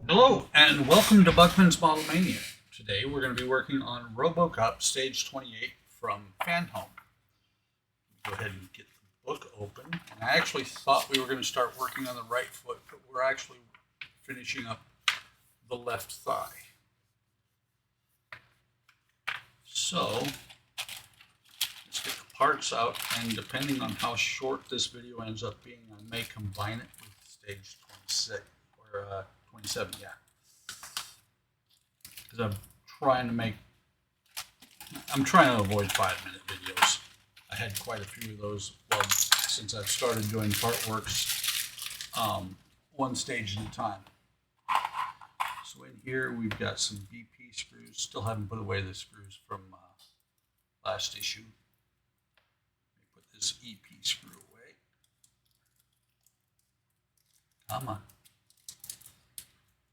Hello, and welcome to Buckman's Model Mania. Today we're going to be working on Robocop Stage 28 from Fanhome. Go ahead and get the book open. And I actually thought we were going to start working on the right foot, but we're actually finishing up the left thigh. So, let's get the parts out, and depending on how short this video ends up being, I may combine it with Stage 26, or 27, yeah. Because I'm trying to avoid 5-minute videos. I had quite a few of those, well, since I've started doing Partworks, one stage at a time. So in here we've got some BP screws. Still haven't put away the screws from last issue. Let me put this EP screw away. Come on.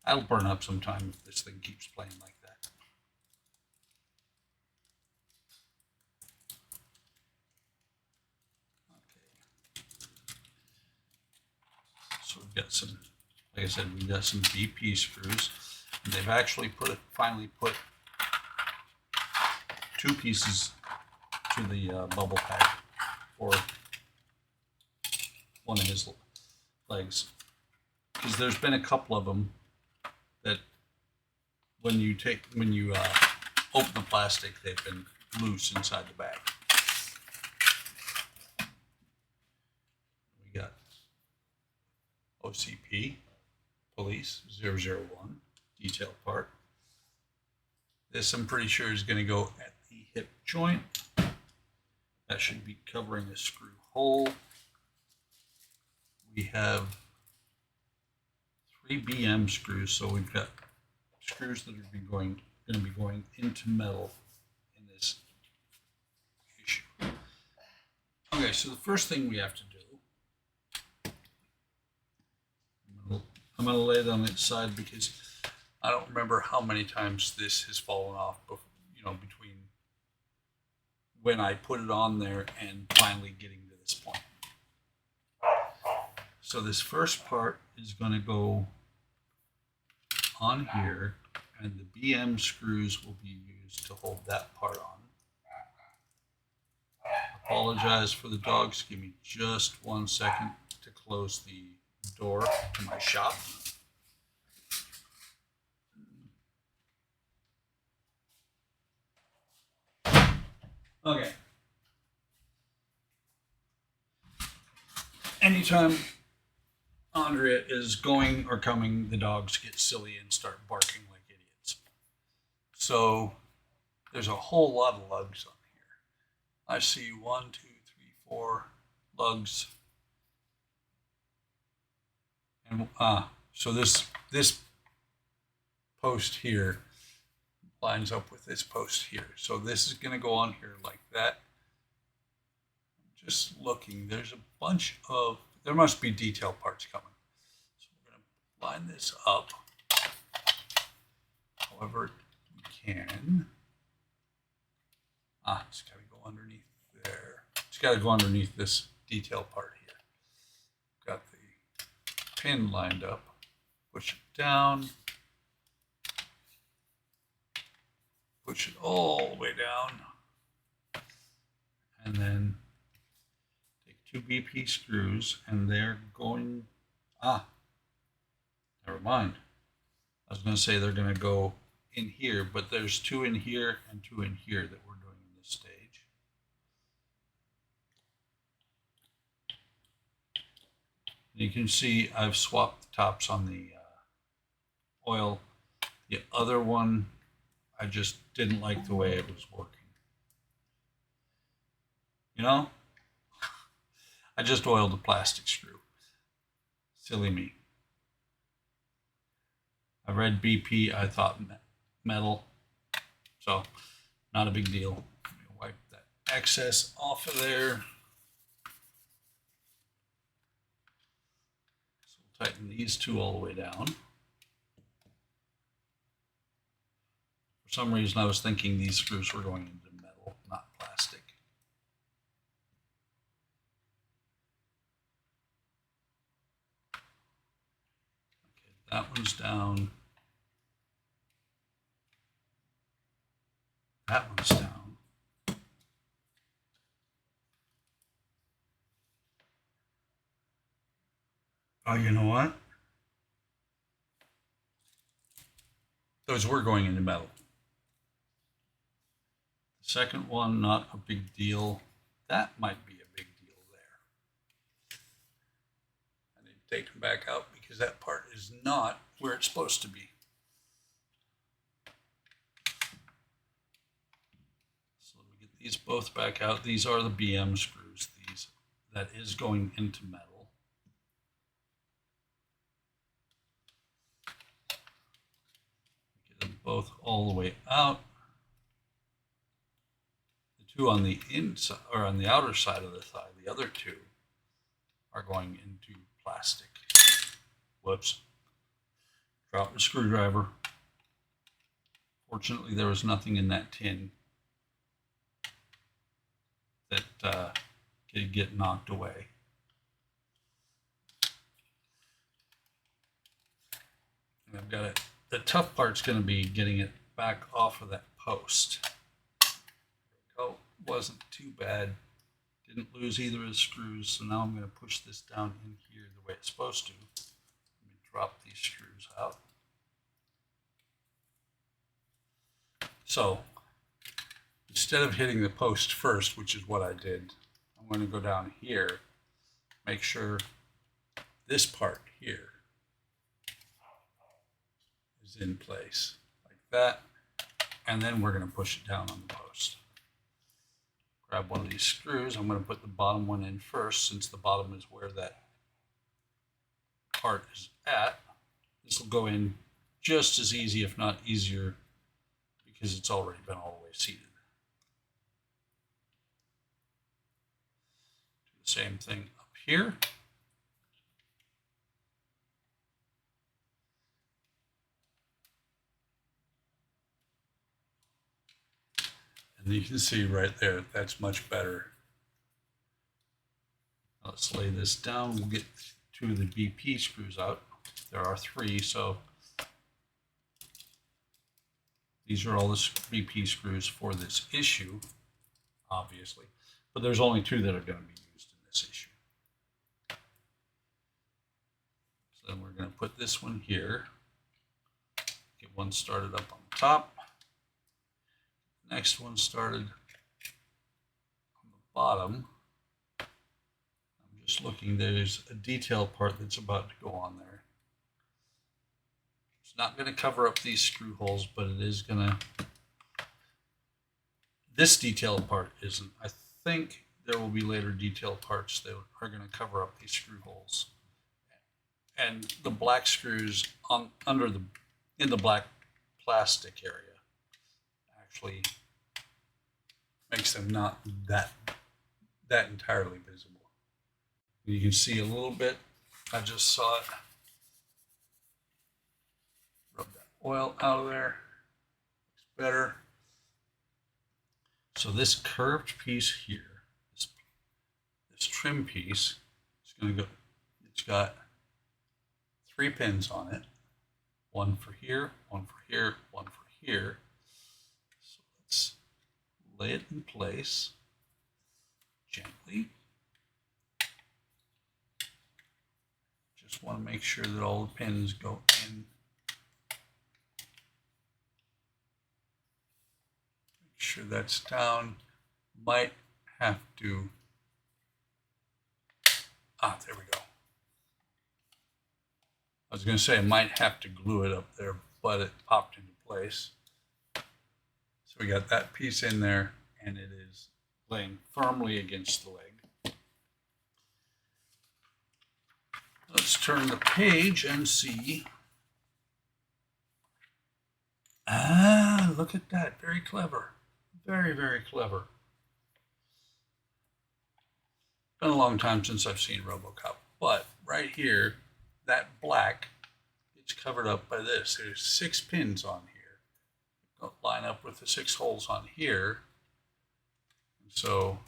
That'll burn up sometime if this thing keeps playing like that. Okay. So we've got some, like I said, we've got some BP screws, and they've actually finally put 2 pieces to the bubble pack for one of his legs, because there's been a couple of them that when you open the plastic, they've been loose inside the bag. We got OCP Police 001 detail part. This I'm pretty sure is going to go at the hip joint. That should be covering a screw hole. We have 3 BM screws, so we've got screws that are going to be going into metal in this issue. Okay, so the first thing we have to do, I'm going to lay it on its side because I don't remember how many times this has fallen off, between when I put it on there and finally getting to this point. So this first part is going to go on here, and the BM screws will be used to hold that part on. Apologize for the dogs. Give me just 1 second to close the door to my shop. Okay. Anytime Andrea is going or coming, the dogs get silly and start barking like idiots. So there's a whole lot of lugs on here. I see 1, 2, 3, 4 lugs. And so this post here lines up with this post here. So this is going to go on here like that. Just looking, there's a bunch of, there must be detail parts coming. So we're going to line this up however we can. It's got to go underneath there. It's got to go underneath this detail part here. Got the pin lined up. Push it down. Push it all the way down. And then 2 BP screws, and they're going, never mind. I was going to say they're going to go in here, but there's 2 in here and 2 in here that we're doing in this stage. And you can see I've swapped the tops on the oil. The other one, I just didn't like the way it was working. I just oiled a plastic screw. Silly me. I read BP, I thought metal. So, not a big deal. Let me wipe that excess off of there. So we'll tighten these 2 all the way down. For some reason I was thinking these screws were going into metal, not plastic. That one's down. That one's down. Oh, you know what? Those were going into metal. The second one, not a big deal. That might be a big deal there. I need to take them back out because that part is not where it's supposed to be. So let me get these both back out. These are the BM screws. That is going into metal. Get them both all the way out. The two on the inside or on the outer side of the thigh, the other two are going into plastic. Whoops. Dropped the screwdriver. Fortunately, there was nothing in that tin that could get knocked away. And I've got it. The tough part's going to be getting it back off of that post. There we go. Wasn't too bad. Didn't lose either of the screws. So now I'm going to push this down in here the way it's supposed to. Let me drop these screws out. So instead of hitting the post first, which is what I did, I'm going to go down here, make sure this part here is in place like that, and then we're going to push it down on the post. Grab one of these screws. I'm going to put the bottom one in first, since the bottom is where that part is at. This will go in just as easy, if not easier, because it's already been all the way seated. Do the same thing up here. And you can see right there, that's much better. Let's lay this down. We'll get two of the BP screws out. There are three, so these are all the BP screws for this issue, obviously. But there's only two that are going to be used in this issue. So then we're going to put this one here. Get one started up on the top. Next one started on the bottom. I'm just looking, there's a detail part that's about to go on there. It's not going to cover up these screw holes, but it is going to, this detail part isn't. I think there will be later detail parts that are going to cover up these screw holes. And the black screws on in the black plastic area actually makes them not that entirely visible. You can see a little bit. I just saw it. Rub that oil out of there. Looks better. So this curved piece here, this trim piece, is going to go. It's got 3 pins on it. One for here, one for here, one for here. So let's lay it in place gently. Just want to make sure that all the pins go in. Make sure that's down. Might have to, there we go. I was going to say I might have to glue it up there, but it popped into place. So we got that piece in there, and it is laying firmly against the leg. Let's turn the page and see. Look at that. Very clever. Very, very clever. Been a long time since I've seen Robocop, but right here, that black is covered up by this. There's 6 pins on here. Don't line up with the 6 holes on here. So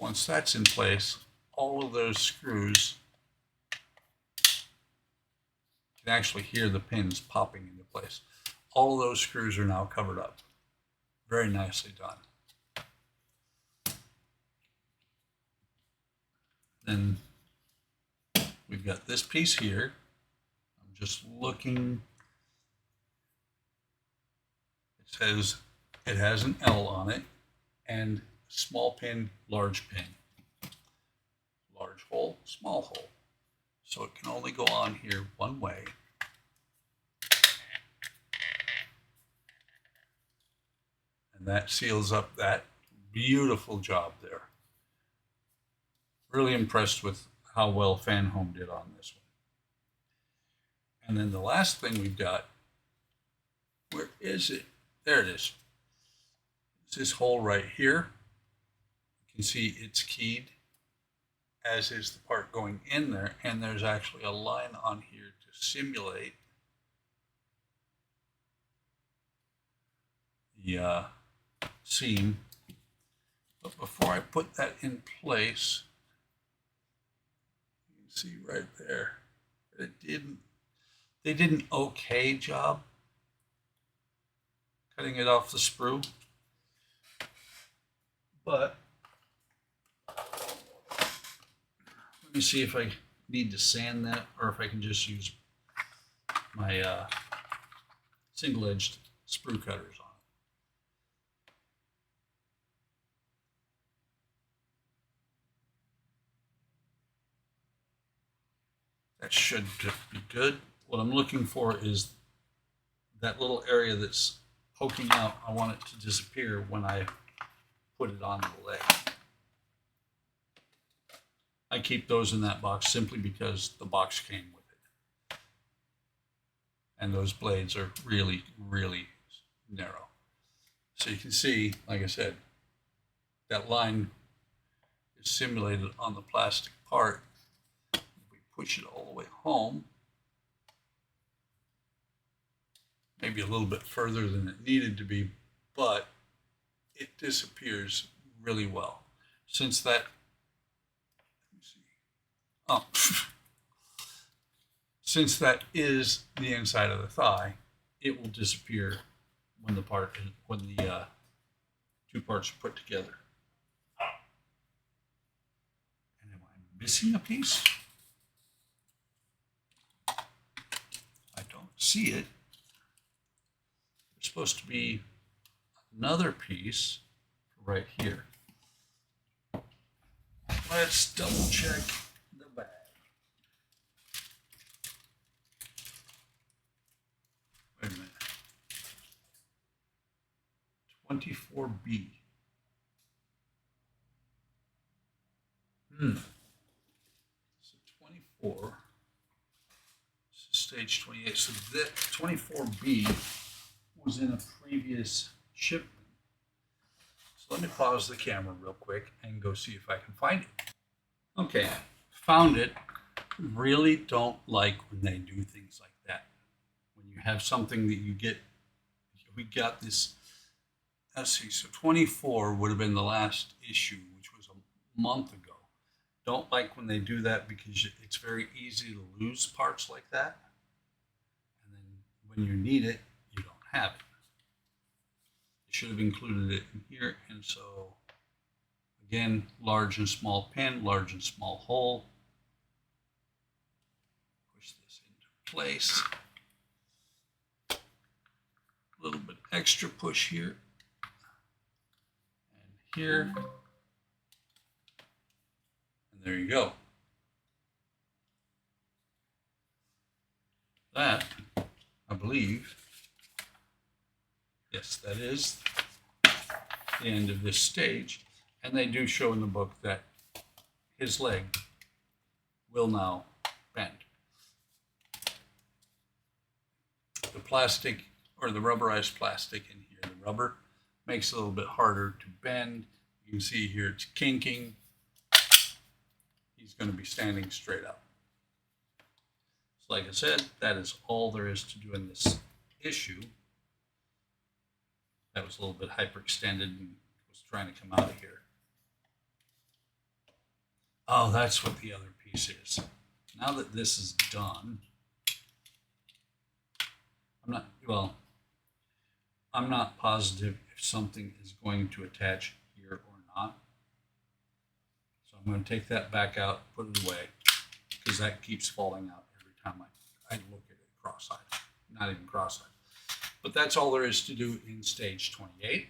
once that's in place, all of those screws can actually hear the pins popping into place. All of those screws are now covered up. Very nicely done. Then we've got this piece here. I'm just looking. It says it has an L on it and small pin, large pin. Large hole, small hole. So it can only go on here one way. And that seals up that. Beautiful job there. Really impressed with how well Fanhome did on this one. And then the last thing we've got, where is it? There it is. It's this hole right here. You can see it's keyed, as is the part going in there. And there's actually a line on here to simulate the seam. But before I put that in place, you can see right there, they did an okay job cutting it off the sprue. But let me see if I need to sand that or if I can just use my single-edged sprue cutters on it. That should be good. What I'm looking for is that little area that's poking out. I want it to disappear when I put it on the leg. I keep those in that box simply because the box came with it. And those blades are really, really narrow. So you can see, like I said, that line is simulated on the plastic part. If we push it all the way home, maybe a little bit further than it needed to be, but it disappears really well. Since that, since that is the inside of the thigh, it will disappear when the two parts are put together. And am I missing a piece? I don't see it. There's supposed to be another piece right here. Let's double check the bag. Wait a minute. 24B. So 24. This is stage 28. So that 24B was in a previous shipment. So let me pause the camera real quick and go see if I can find it. Okay, found it. Really don't like when they do things like that. When you have something that you get, we got this, let's see, so 24 would have been the last issue, which was a month ago. Don't like when they do that because it's very easy to lose parts like that. And then when you need it, you don't have it. Should have included it in here. And so again, large and small pin, large and small hole. Push this into place. A little bit extra push here and here. And there you go. That, I believe, yes, that is the end of this stage. And they do show in the book that his leg will now bend. The plastic, or the rubberized plastic in here, the rubber, makes it a little bit harder to bend. You can see here it's kinking. He's going to be standing straight up. So like I said, that is all there is to do in this issue. That was a little bit hyperextended and was trying to come out of here. Oh, that's what the other piece is. Now that this is done, well, I'm not positive if something is going to attach here or not. So I'm going to take that back out, put it away, because that keeps falling out every time I look at it cross-eyed. Not even cross-eyed. But that's all there is to do in stage 28.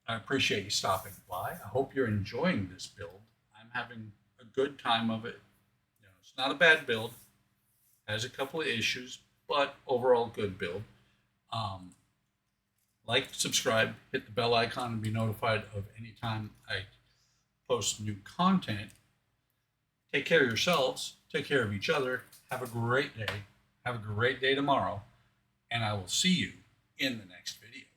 I appreciate you stopping by. I hope you're enjoying this build. I'm having a good time of it. You know, it's not a bad build. Has a couple of issues, but overall good build. Like, subscribe, hit the bell icon, and be notified of any time I post new content. Take care of yourselves. Take care of each other. Have a great day. Have a great day tomorrow. And I will see you in the next video.